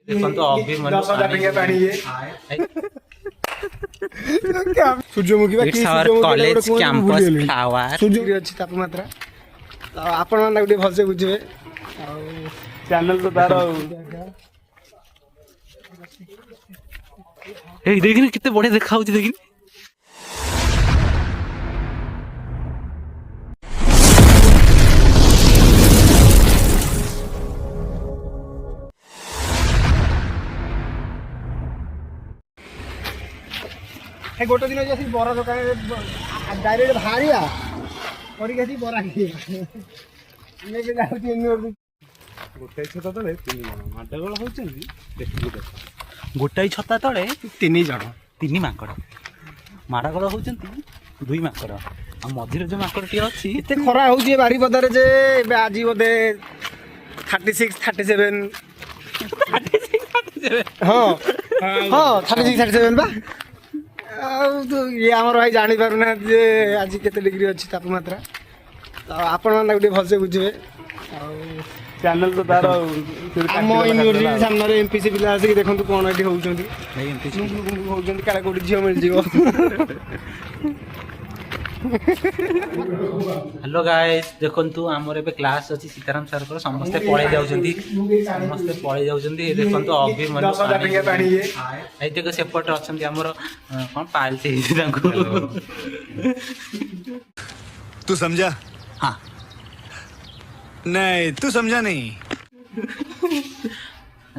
देखो अभिमन्यु सूर्यमुखी college campus flower सूर्यमुखी अच्छी तापमात्रा तो आपण माने गोटे भलसे बुझे चैनल तो तार देखिए कितने बढ़िया देखा देखिए गोटे दिन जैसी बरा दुकान डायरेक्ट बाहरिया और कैसी बरा मैं भी जाऊँ गोटे छता तले 3 जण माडगोल होचंदी गोटाई छता तले 3 जण 3 माकड़ माडगोल होचंती 2 माकड़ आ मझिरे जो माकड़टी अछि एते खरा होउची बारी बदारे जे आज बोधे 36 37 हाँ हाँ 36 37 बा तो ये आम भाई जानी पारना जे आज केते डिग्री अच्छी तापमात्रा तो आपण माने गोटे भलसे बुझे चैनल तो तार आम यूनिवर्सिटी सामने एमपीसी पिला आसिक देखंतु कोन एठी होउचंदी एमपीसी होउचंदी काला कोडी झियो मिल जिवो हेलो गाइस देखंतु हमर एबे क्लास अछि सीताराम सर पर समस्त पळे जाउचंदी देखंतु अभिमन्यु आई देखो सेपट अछंदी हमर कोन पालते तांको तू समझा? हां नहीं तू समझा नहीं।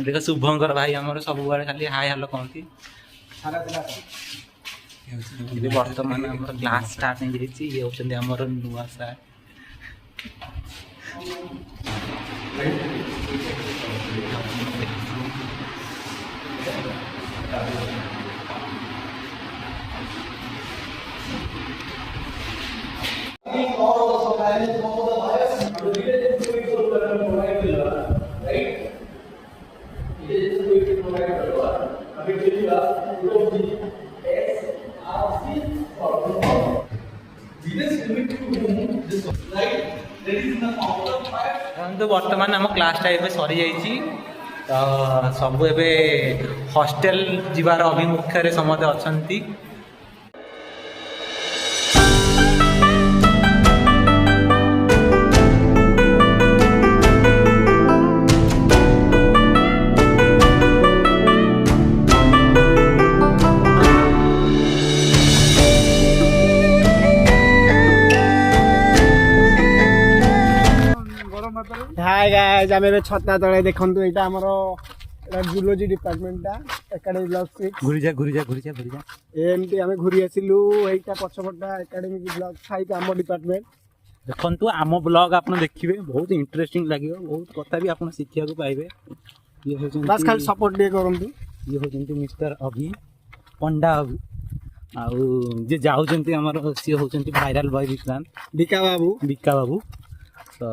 देखो शुभंकर भाई हमर सब बारे खाली हाय हेलो कहती ये वर्तमान हमर क्लास स्टार्ट नहीं जेछि ये होचंदी हमर नुवा सर तो वर्तमान आम क्लासटा एबे सरी जाइछि तो सब एबे हॉस्टल जीवार अभिमुख्य रे समस्त अछंती हाय गाइस आमे बे छत्ता तळे देखंतु एटा हमरो जूलॉजी डिपार्टमेंटटा एकेडमी ब्लॉक 6 घुरी जा एमटी आमे घुरी आसिलु एटा पछपटा एकेडमी ब्लॉक 5 हमर डिपार्टमेंट देखंतु आम ब्लॉग आपन देखिबे बहुत इंटरेस्टिंग लागियो बहुत कथा भी आपन शिक्षा को पाइबे ये होचन बस खाली सपोर्ट दे करंतु ये होचन मिस्टर अभी पंडा अभी आउ जे जाउचंती हमर सी होचंती वायरल बॉय विक्रांत बिका बाबू तो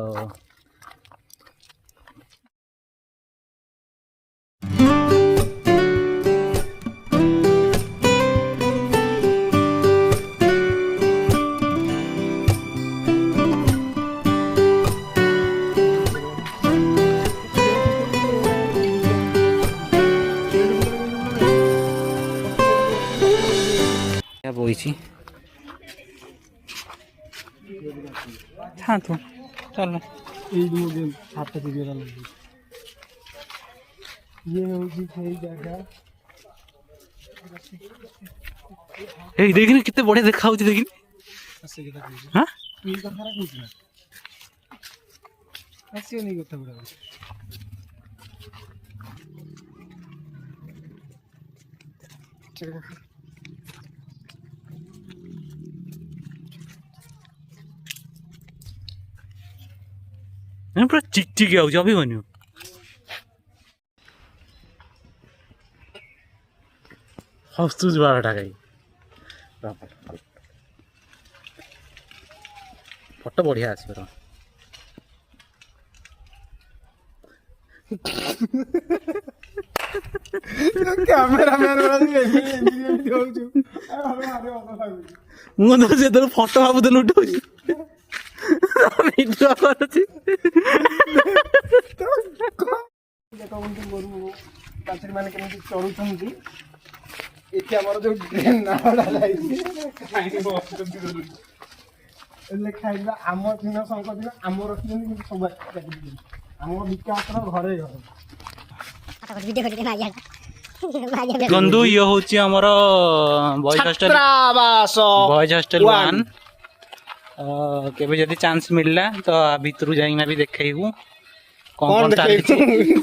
बोईची हाँ तो चल हाथ ये होगी सही जगह देखिए कितने बढ़िया देखा देखिए हाँ नहीं करता बड़ा पूरा चिक अभिमन्यु हस्तुज बारटा गाई फोटो बढ़िया आस कैमरामैन मुझे से फोटो भावुल उठाऊँ वीडियो ଦେଖନ୍ତୁ ଗୋରୁ ବାଛୁରୀ ମାନେ କେମିତି ଚରୁଛନ୍ତି। ଏଠି ଆମର ଯୋଉ ଡ୍ରେନ୍ ନାଳଟା ଯାଇଛି ଖାଇବା ଆମ ଦିନ ଶଙ୍ଖ ଦିନ ଆମ ରଖିଛନ୍ତି କିନ୍ତୁ ସବୁ ଆମ ବିକାଶର ଘରେ ଘରେ। ବନ୍ଧୁ ଇଏ ହଉଛି ଆମର ବଏଜ ହଷ୍ଟେଲ ବଏଜ ହଷ୍ଟେଲ 1। କେବେ ଯଦି ଚାନ୍ସ ମିଳିଲା ତ ଭିତରୁ ଯାଇକିନା ବି ଦେଖେଇବୁ କଣ ଚାଲିଛି।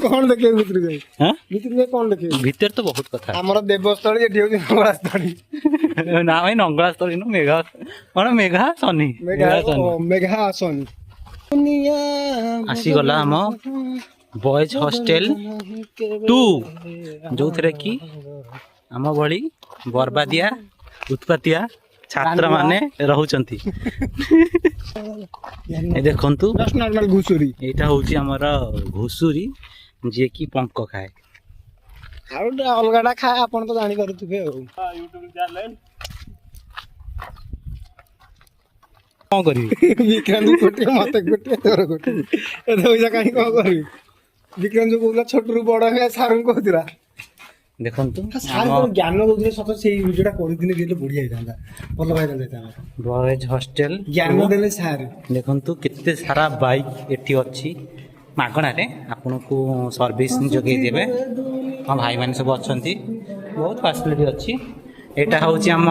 କଣ ଦେଖେଇବୁ ଭିତରୁ ଯାଇ? ହାଁ ଭିତରୁ ଯାଇ କଣ ଦେଖେଇବୁ? ଭିତରେ ତ ବହୁତ କଥା। ଆମର ଦେବସ୍ଥଳୀ, ଏଠି ହଉଛି ନଙ୍ଗଳାସ୍ଥଳୀ। ନା ଭାଇ ନଙ୍ଗଳାସ୍ଥଳୀ ନୁ ମେଘା କଣ ମେଘା ଶନି ମେଘା ଆସନି। ଆସିଗଲା ଆମ ବଏଜ ହଷ୍ଟେଲ 2 ଯୋଉଥିରେ କି ଆମ ଭଳି ବର୍ବାଦିଆ ଉତ୍ପାତିଆ ଛାତ୍ର ମାନେ ରହୁଛନ୍ତି। ଦେଖନ୍ତୁ ଘୁଷୁରୀ ଏଇଟା ହଉଛି ଆମର ଘୁଷୁରୀ ଯିଏକି ପଙ୍କ ଖାଏ। ଆଉ ଗୋଟେ ଅଲଗାଟା ଖାଏ, ଆପଣ ତ ଜାଣିପାରୁଥିବେ ଆଉ। କଣ କରିବି ବିକ୍ରାନ୍ତ ଗୋଟିଏ ମତେ ଗୋଟିଏ ତୋର ଗୋଟିଏ ଏତେ ପଇସା କାହିଁ କଣ କରିବି? ବିକ୍ରାନ୍ତ ଯୋଉ କହୁଥିଲା ଛୋଟରୁ ବଡ ହେଲେ ସାରଙ୍କୁ କହୁଥିଲା। ଦେଖନ୍ତୁ ସାର୍ ଜ୍ଞାନ ଦଉଥିଲେ ସତ, ସେଇ ଭିଡିଓଟା କରିଥିଲେ ଟିକେ ବଢିଆ ହେଇଥାନ୍ତା, ଭଲ ହେଇଥାନ୍ତା। ବଏଜ ହଷ୍ଟେଲ ଜ୍ଞାନ ଦେଲେ ସାର୍। ଦେଖନ୍ତୁ କେତେ ସାରା ବାଇକ୍ ଏଠି ଅଛି, ମାଗଣାରେ ଆପଣଙ୍କୁ ସର୍ଭିସ୍ ଯୋଗେଇ ଦେବେ। ଆମ ଭାଇମାନେ ସବୁ ଅଛନ୍ତି, ବହୁତ ଫାସିଲିଟି ଅଛି। ଏଇଟା ହେଉଛି ଆମ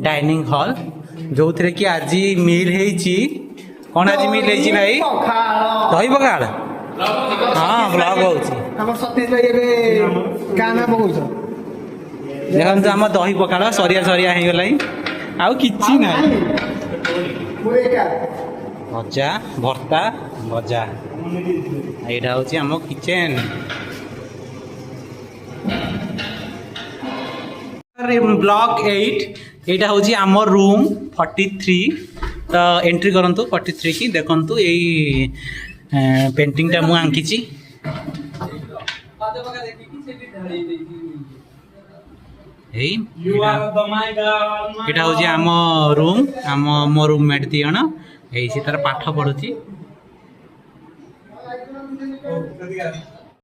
ଡାଇନିଂ ହଲ୍, ଯୋଉଥିରେ କି ଆଜି ମିଲ୍ ହେଇଛି। କ'ଣ ଆଜି ମିଲ୍ ହେଇଛି ଭାଇ? ଦହି ପଖାଳ। ହଁ ବ୍ଲଗ ହଉଛି। ଆମର ସତୀଶ ଭାଇ ଏବେ ଗାଁ ନା ପକଉଛ। ଦେଖନ୍ତୁ ଆମ ଦହି ପଖାଳ ସରିଆ ହେଇଗଲାଣି, ଆଉ କିଛି ନାହିଁ। ଭଜା ଭର୍ତ୍ତା ଭଜା। ଏଇଟା ହେଉଛି ଆମ କିଚେନ୍। ବ୍ଲକ୍ 8 এইটা ହେଉଛି ଆମ ରୁମ୍ 43। ତ ଏଣ୍ଟ୍ରି କରନ୍ତୁ 43 କି। ଦେଖନ୍ତୁ ଏଇ ପେଣ୍ଟିଂଟା ମୁଁ ଆଙ୍କିଛି। ଏଇଟା ହେଉଛି ଆମ ରୁମ୍, ମୋ ରୁମ୍ମେଟ୍ 2 ଜଣ। ଏଇ ସେ ତାର ପାଠ ପଢୁଛି।